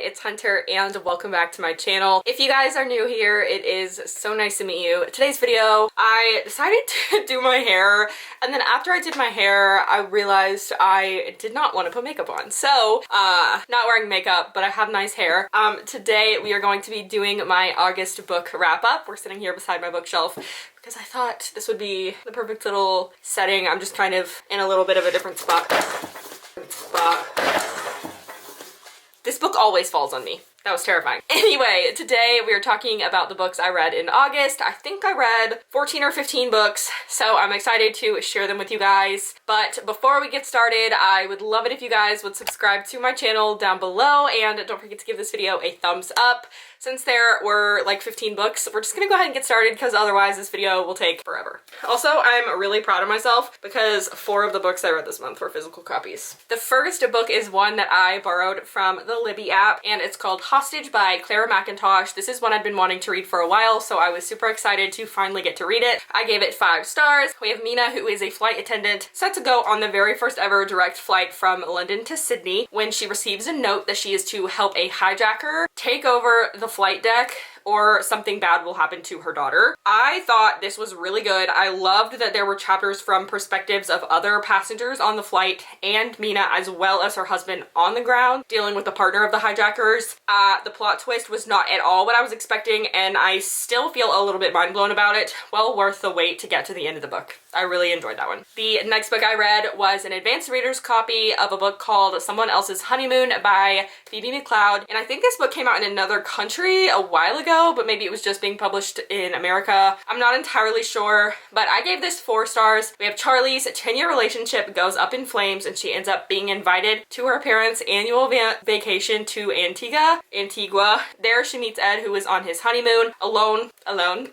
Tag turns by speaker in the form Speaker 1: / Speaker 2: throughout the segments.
Speaker 1: it's Hunter and welcome back to my channel. If you guys are new here, it is so nice to meet you. Today's video, I decided to do my hair, and then after I did my hair, I realized I did not want to put makeup on. So, not wearing makeup, but I have nice hair. Today we are going to be doing my August book wrap up. We're sitting here beside my bookshelf because I thought this would be the perfect little setting. I'm just kind of in a little bit of a different spot. This book always falls on me. That was terrifying. Anyway, today we are talking about the books I read in August. I think I read 14 or 15 books, so I'm excited to share them with you guys. But before we get started, I would love it if you guys would subscribe to my channel down below, and don't forget to give this video a thumbs up. Since there were like 15 books, we're just gonna go ahead and get started because otherwise this video will take forever. Also, I'm really proud of myself because 4 of the books I read this month were physical copies. The first book is one that I borrowed from the Libby app, and it's called Hostage by Clara McIntosh. This is one I'd been wanting to read for a while, so I was super excited to finally get to read it. I gave it 5 stars. We have Mina, who is a flight attendant, set to go on the very first ever direct flight from London to Sydney when she receives a note that she is to help a hijacker take over the flight deck or something bad will happen to her daughter. I thought this was really good. I loved that there were chapters from perspectives of other passengers on the flight and Mina, as well as her husband on the ground, dealing with the partner of the hijackers. The plot twist was not at all what I was expecting, and I still feel a little bit mind blown about it. Well worth the wait to get to the end of the book. I really enjoyed that one. The next book I read was an advanced reader's copy of a book called Someone Else's Honeymoon by Phoebe McLeod, and I think this book came out in another country a while ago, but maybe it was just being published in America. I'm not entirely sure, but I gave this 4 stars. We have Charlie's 10-year relationship goes up in flames and she ends up being invited to her parents' annual vacation to Antigua. There she meets Ed, who is on his honeymoon, alone,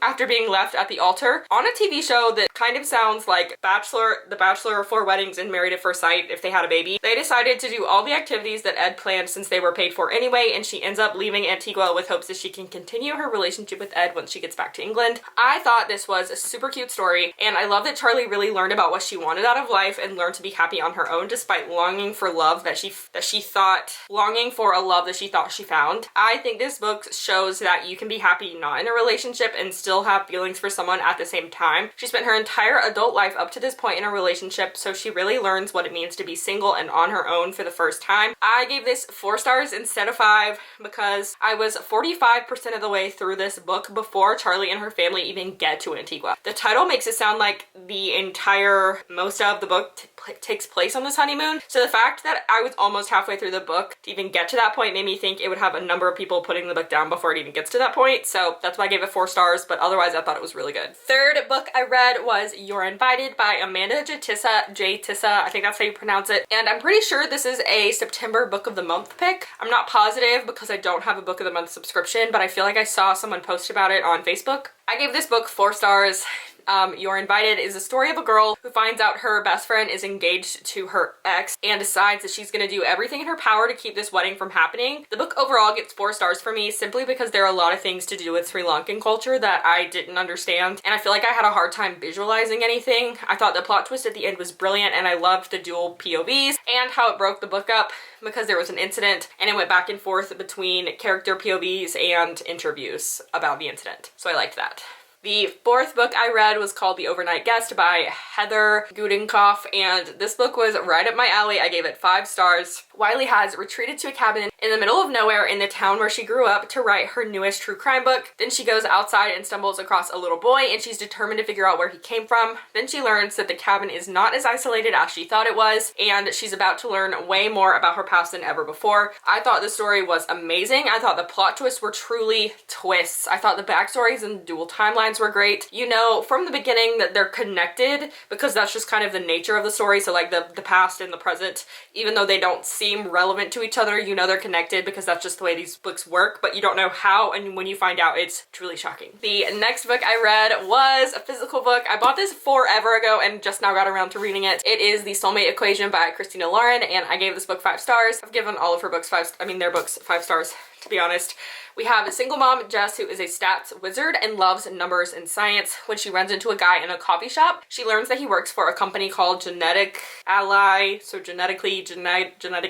Speaker 1: after being left at the altar on a TV show that kind of sounds like The Bachelor, 4 Weddings, and Married at First Sight if they had a baby. They decided to do all the activities that Ed planned since they were paid for anyway, and she ends up leaving Antigua with hopes that she can continue her relationship with Ed once she gets back to England. I thought this was a super cute story, and I love that Charlie really learned about what she wanted out of life and learned to be happy on her own despite longing for love that she thought she found. I think this book shows that you can be happy not in a relationship and still have feelings for someone at the same time. She spent her entire adult life up to this point in a relationship, so she really learns what it means to be single and on her own for the first time. I gave this 4 stars instead of 5 because I was 45% of the way through this book before Charlie and her family even get to Antigua. The title makes it sound like most of the book takes place on this honeymoon, so the fact that I was almost halfway through the book to even get to that point made me think it would have a number of people putting the book down before it even gets to that point, so that's why I gave it 4 stars, but otherwise I thought it was really good. Third book I read was You're Invited by Amanda J. Tissa, I think that's how you pronounce it, and I'm pretty sure this is a September book of the month pick. I'm not positive because I don't have a book of the month subscription, but I feel like I saw someone post about it on Facebook. I gave this book 4 stars. You're Invited is a story of a girl who finds out her best friend is engaged to her ex and decides that she's gonna do everything in her power to keep this wedding from happening. The book overall gets 4 stars for me simply because there are a lot of things to do with Sri Lankan culture that I didn't understand, and I feel like I had a hard time visualizing anything. I thought the plot twist at the end was brilliant, and I loved the dual POVs and how it broke the book up because there was an incident and it went back and forth between character POVs and interviews about the incident. So I liked that. The 4th book I read was called The Overnight Guest by Heather Gudenkoff, and this book was right up my alley. I gave it 5 stars. Wiley has retreated to a cabin in the middle of nowhere in the town where she grew up to write her newest true crime book. Then she goes outside and stumbles across a little boy, and she's determined to figure out where he came from. Then she learns that the cabin is not as isolated as she thought it was, and she's about to learn way more about her past than ever before. I thought the story was amazing. I thought the plot twists were truly twists. I thought the backstories and dual timelines were great. You know from the beginning that they're connected because that's just kind of the nature of the story. So like the past and the present, even though they don't seem relevant to each other, you know they're connected because that's just the way these books work, but you don't know how, and when you find out, it's truly shocking. The next book I read was a physical book. I bought this forever ago and just now got around to reading it. It is The Soulmate Equation by Christina Lauren, and I gave this book 5 stars. I've given all of her books their books 5 stars, to be honest. We have a single mom, Jess, who is a stats wizard and loves numbers universe and science when she runs into a guy in a coffee shop. She learns that he works for a company called Genetic Ally, so genetic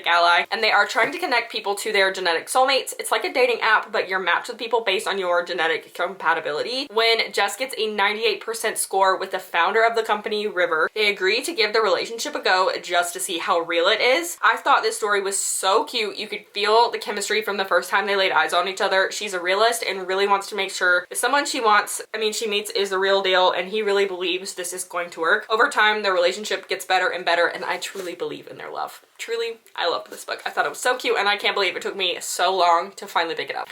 Speaker 1: ally, and they are trying to connect people to their genetic soulmates. It's like a dating app, but you're matched with people based on your genetic compatibility. When Jess gets a 98% score with the founder of the company, River, they agree to give the relationship a go just to see how real it is. I thought this story was so cute. You could feel the chemistry from the first time they laid eyes on each other. She's a realist and really wants to make sure that someone she meets is the real deal, and he really believes this is going to work. Over time, their relationship gets better and better, and I truly believe in their love. Truly, I loved this book. I thought it was so cute, and I can't believe it took me so long to finally pick it up.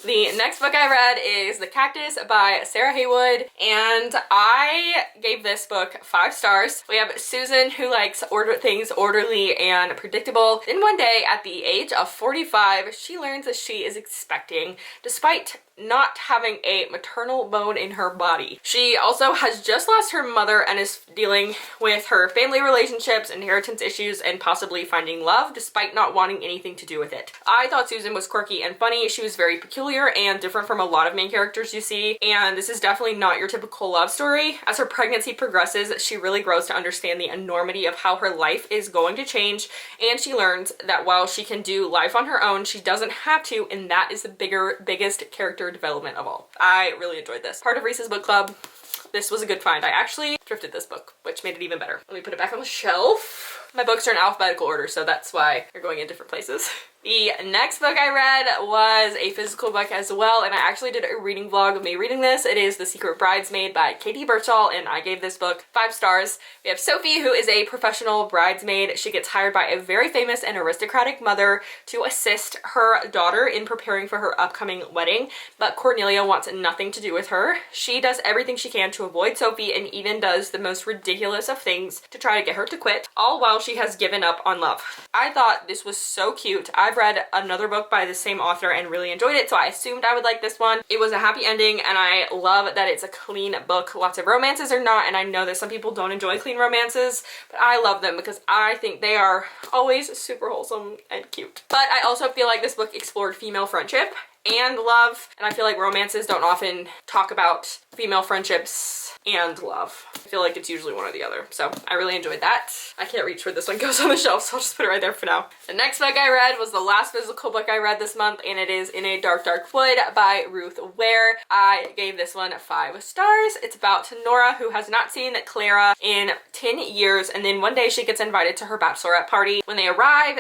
Speaker 1: The next book I read is The Cactus by Sarah Haywood, and I gave this book 5 stars. We have Susan, who likes things orderly and predictable. Then one day, at the age of 45, she learns that she is expecting, despite not having a maternal bone in her body. She also has just lost her mother and is dealing with her family relationships, inheritance issues, and possibly finding love despite not wanting anything to do with it. I thought Susan was quirky and funny. She was very peculiar and different from a lot of main characters you see, and this is definitely not your typical love story. As her pregnancy progresses, she really grows to understand the enormity of how her life is going to change, and she learns that while she can do life on her own, she doesn't have to, and that is the biggest character development of all. I really enjoyed this. Part of Reese's book club. This was a good find. I actually thrifted this book, which made it even better. Let me put it back on the shelf. My books are in alphabetical order, so that's why they're going in different places. The next book I read was a physical book as well, and I actually did a reading vlog of me reading this. It is The Secret Bridesmaid by Katie Birchall, and I gave this book 5 stars. We have Sophie, who is a professional bridesmaid. She gets hired by a very famous and aristocratic mother to assist her daughter in preparing for her upcoming wedding, but Cornelia wants nothing to do with her. She does everything she can to avoid Sophie and even does the most ridiculous of things to try to get her to quit, all while she has given up on love. I thought this was so cute. I've read another book by the same author and really enjoyed it, so I assumed I would like this one. It was a happy ending, and I love that it's a clean book. Lots of romances are not, and I know that some people don't enjoy clean romances, but I love them because I think they are always super wholesome and cute. But I also feel like this book explored female friendship and love, and I feel like romances don't often talk about female friendships and love. I feel like it's usually one or the other, so I really enjoyed that. I can't reach where this one goes on the shelf, so I'll just put it right there for now. The next book I read was the last physical book I read this month, and it is In a Dark, Dark Wood by Ruth Ware. I gave this one 5 stars. It's about Nora, who has not seen Clara in 10 years, and then one day she gets invited to her bachelorette party. When they arrive,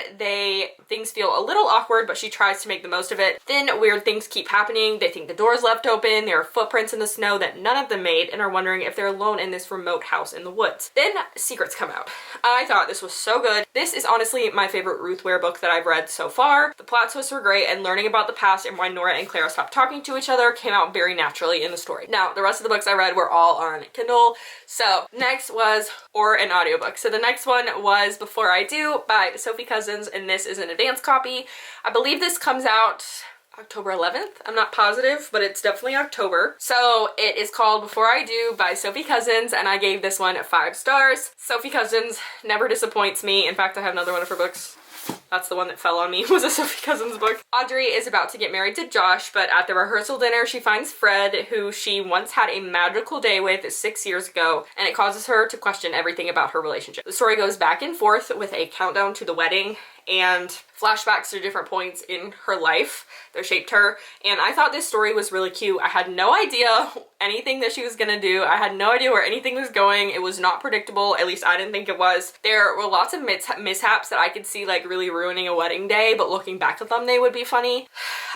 Speaker 1: things feel a little awkward, but she tries to make the most of it. Then weird things keep happening. They think the door's left open, there are footprints in the snow that none of them made, and are wondering if they're alone in this remote house in the woods. Then secrets come out. I thought this was so good. This is honestly my favorite Ruth Ware book that I've read so far. The plot twists were great, and learning about the past and why Nora and Clara stopped talking to each other came out very naturally in the story. Now, the rest of the books I read were all on Kindle. So next was an audiobook. So the next one was Before I Do by Sophie Cousins, and this is an advanced copy. I believe this comes out October 11th. I'm not positive, but it's definitely October. So it is called Before I Do by Sophie Cousins, and I gave this one 5 stars. Sophie Cousins never disappoints me. In fact, I have another one of her books. That's the one that fell on me, was a Sophie Cousins book. Audrey is about to get married to Josh, but at the rehearsal dinner, she finds Fred, who she once had a magical day with 6 years ago, and it causes her to question everything about her relationship. The story goes back and forth with a countdown to the wedding and flashbacks to different points in her life that shaped her, and I thought this story was really cute. I had no idea anything that she was gonna do. I had no idea where anything was going. It was not predictable, at least I didn't think it was. There were lots of mishaps that I could see like really ruining a wedding day, but looking back at them, they would be funny.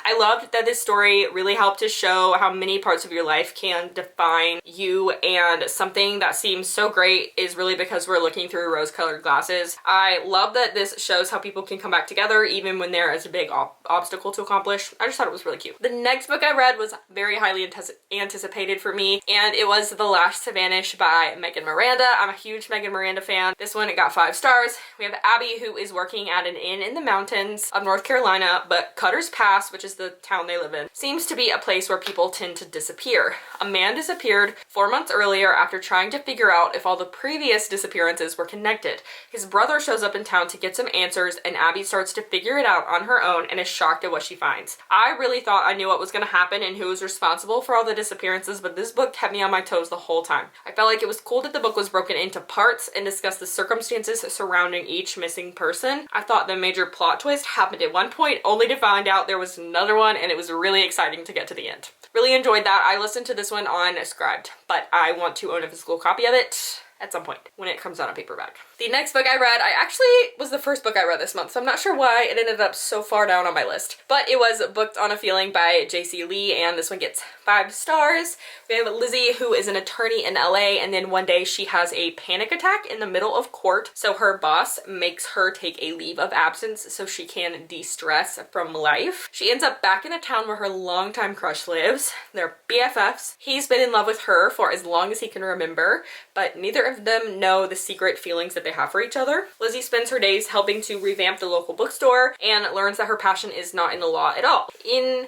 Speaker 1: I loved that this story really helped to show how many parts of your life can define you, and something that seems so great is really because we're looking through rose-colored glasses. I love that this shows how people can come back together even when there is a big obstacle to accomplish. I just thought it was really cute. The next book I read was very highly anticipated for me, and it was The Last to Vanish by Megan Miranda. I'm a huge Megan Miranda fan. This one, it got 5 stars. We have Abby, who is working at an inn in the mountains of North Carolina, but Cutter's Pass, which is the town they live in, seems to be a place where people tend to disappear. A man disappeared 4 months earlier after trying to figure out if all the previous disappearances were connected. His brother shows up in town to get some answers, and and Abby starts to figure it out on her own and is shocked at what she finds. I really thought I knew what was going to happen and who was responsible for all the disappearances, but this book kept me on my toes the whole time. I felt like it was cool that the book was broken into parts and discussed the circumstances surrounding each missing person. I thought the major plot twist happened at one point, only to find out there was another one, and it was really exciting to get to the end. Really enjoyed that. I listened to this one on Scribd, but I want to own a physical copy of it at some point when it comes out on paperback. The next book I read, I actually was the first book I read this month, so I'm not sure why it ended up so far down on my list, but it was Booked on a Feeling by J.C. Lee, and this one gets 5 stars. We have Lizzie, who is an attorney in LA, and then one day she has a panic attack in the middle of court, so her boss makes her take a leave of absence so she can de-stress from life. She ends up back in a town where her longtime crush lives. They're BFFs. He's been in love with her for as long as he can remember, but neither of them know the secret feelings that they have for each other. Lizzie spends her days helping to revamp the local bookstore and learns that her passion is not in the law at all.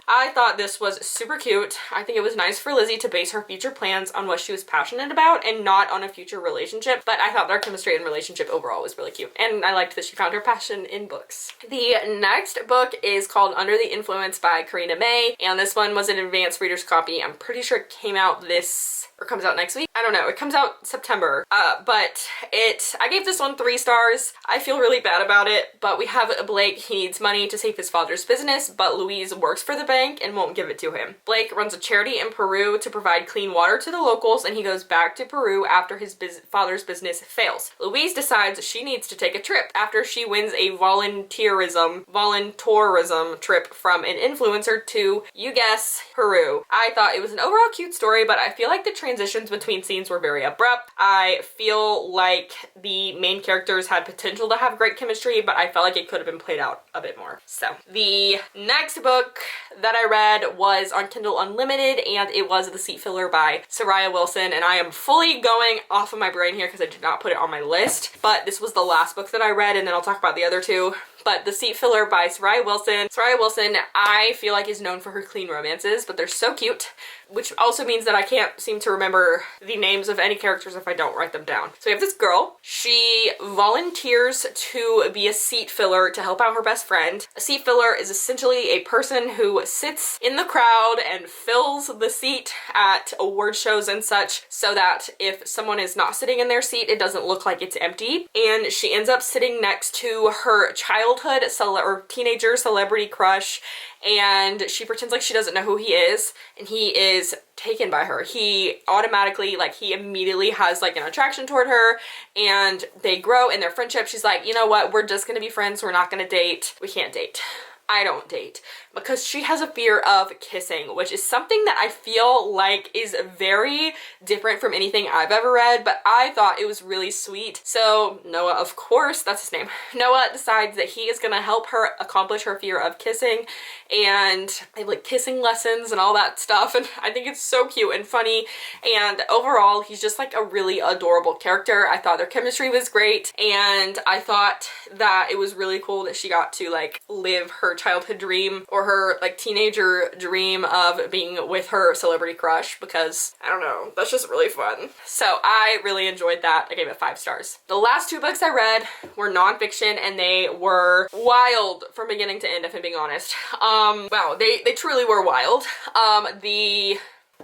Speaker 1: I thought this was super cute. I think it was nice for Lizzie to base her future plans on what she was passionate about and not on a future relationship, but I thought their chemistry and relationship overall was really cute, and I liked that she found her passion in books. The next book is called Under the Influence by Karina May, and this one was an advanced reader's copy. I'm pretty sure it came out or comes out next week. I don't know. It comes out September. But I gave this one 3 stars. I feel really bad about it, but we have Blake. He needs money to save his father's business, but Louise works for the bank and won't give it to him. Blake runs a charity in Peru to provide clean water to the locals, and he goes back to Peru after his father's business fails. Louise decides she needs to take a trip after she wins a volunteerism trip from an influencer to, you guess, Peru. I thought it was an overall cute story, but I feel like the transitions between scenes were very abrupt. I feel like the main characters had potential to have great chemistry, but I felt like it could have been played out a bit more. So the next book that I read was on Kindle Unlimited, and it was The Seat Filler by Soraya Wilson, and I am fully going off of my brain here because I did not put it on my list, but this was the last book that I read, and then I'll talk about the other 2. But The Seat Filler by Soraya Wilson. Soraya Wilson, I feel like, is known for her clean romances, but they're so cute, which also means that I can't seem to remember the names of any characters if I don't write them down. So we have this girl. She volunteers to be a seat filler to help out her best friend. A seat filler is essentially a person who sits in the crowd and fills the seat at award shows and such, so that if someone is not sitting in their seat, it doesn't look like it's empty. And she ends up sitting next to her childhood or teenager celebrity crush, and she pretends like she doesn't know who he is, and he is taken by her. He automatically, he immediately has an attraction toward her, and they grow in their friendship. She's like, you know what, we're just gonna be friends, we're not gonna date. We can't date. I don't date, because she has a fear of kissing, which is something that I feel like is very different from anything I've ever read, but I thought it was really sweet. So Noah, of course, that's his name, Noah decides that he is gonna help her accomplish her fear of kissing, and they have kissing lessons and all that stuff, and I think it's so cute and funny, and overall he's just a really adorable character. I thought their chemistry was great, and I thought that it was really cool that she got to live her childhood dream, or her teenager dream of being with her celebrity crush, because I don't know, that's just really fun. So I really enjoyed that. I gave it 5 stars. The last 2 books I read were nonfiction, and they were wild from beginning to end, if I'm being honest. Wow, they truly were wild.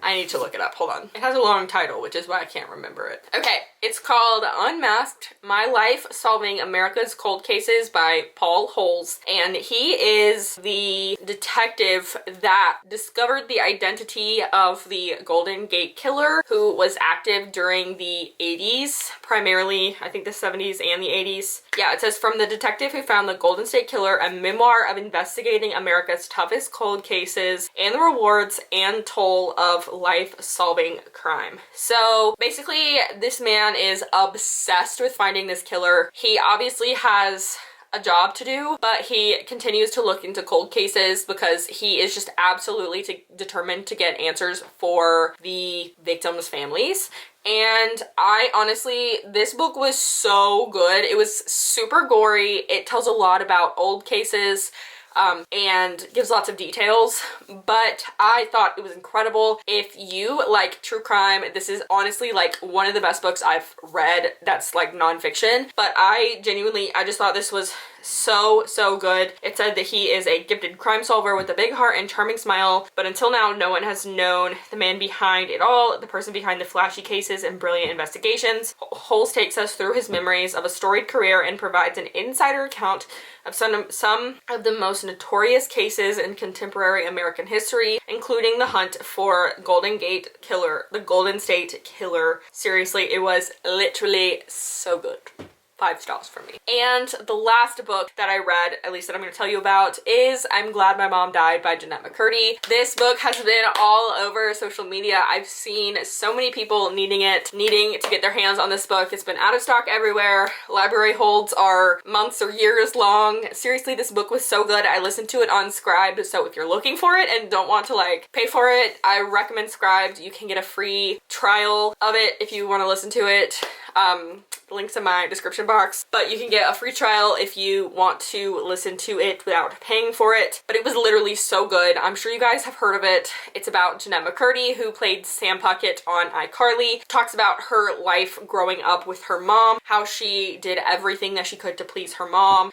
Speaker 1: I need to look it up, hold on. It has a long title, which is why I can't remember it. Okay, it's called Unmasked: My Life Solving America's Cold Cases by Paul Holes, and he is the detective that discovered the identity of the Golden Gate Killer, who was active during the 80s, primarily I think the 70s and the 80s. Yeah, it says, from the detective who found the Golden State Killer, a memoir of investigating America's toughest cold cases and the rewards and toll of life-solving crime. So basically, this man is obsessed with finding this killer. He obviously has a job to do, but he continues to look into cold cases because he is just absolutely determined to get answers for the victims' families. And I honestly, this book was so good. It was super gory. It tells a lot about old cases, and gives lots of details, but I thought it was incredible. If you like true crime, this is honestly one of the best books I've read that's nonfiction, but I just thought this was so good. It said that he is a gifted crime solver with a big heart and charming smile, but until now no one has known the man behind it all, the person behind the flashy cases and brilliant investigations. Holes takes us through his memories of a storied career and provides an insider account of some of the most notorious cases in contemporary American history, including the hunt for the Golden State Killer. Seriously, it was literally so good. 5 stars for me. And the last book that I read, at least that I'm going to tell you about, is I'm Glad My Mom Died by Jennette McCurdy. This book has been all over social media. I've seen so many people needing to get their hands on this book. It's been out of stock everywhere. Library holds are months or years long. Seriously, this book was so good. I listened to it on Scribd, so if you're looking for it and don't want to like pay for it, I recommend Scribd. You can get a free trial of it if you want to listen to it. The link's in my description box, but you can get a free trial if you want to listen to it without paying for it. But it was literally so good. I'm sure you guys have heard of it. It's about Jennette McCurdy, who played Sam Puckett on iCarly. Talks about her life growing up with her mom, how she did everything that she could to please her mom,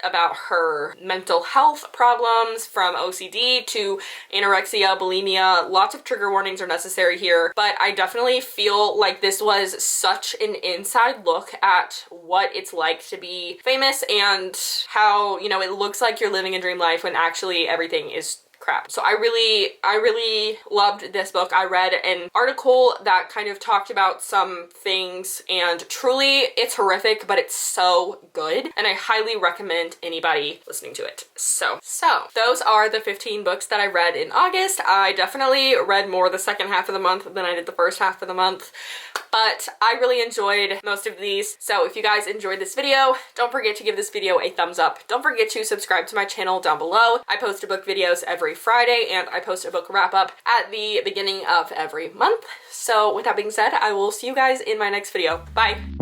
Speaker 1: about her mental health problems from OCD to anorexia, bulimia. Lots of trigger warnings are necessary here, but I definitely feel like this was such an inside look at what it's like to be famous and how, you know, it looks like you're living a dream life when actually everything is crap. So I really loved this book. I read an article that kind of talked about some things, and truly it's horrific, but it's so good, and I highly recommend anybody listening to it. So those are the 15 books that I read in August. I definitely read more the second half of the month than I did the first half of the month, but I really enjoyed most of these. So if you guys enjoyed this video, don't forget to give this video a thumbs up. Don't forget to subscribe to my channel down below. I post book videos every Friday, and I post a book wrap up at the beginning of every month. So with that being said, I will see you guys in my next video. Bye!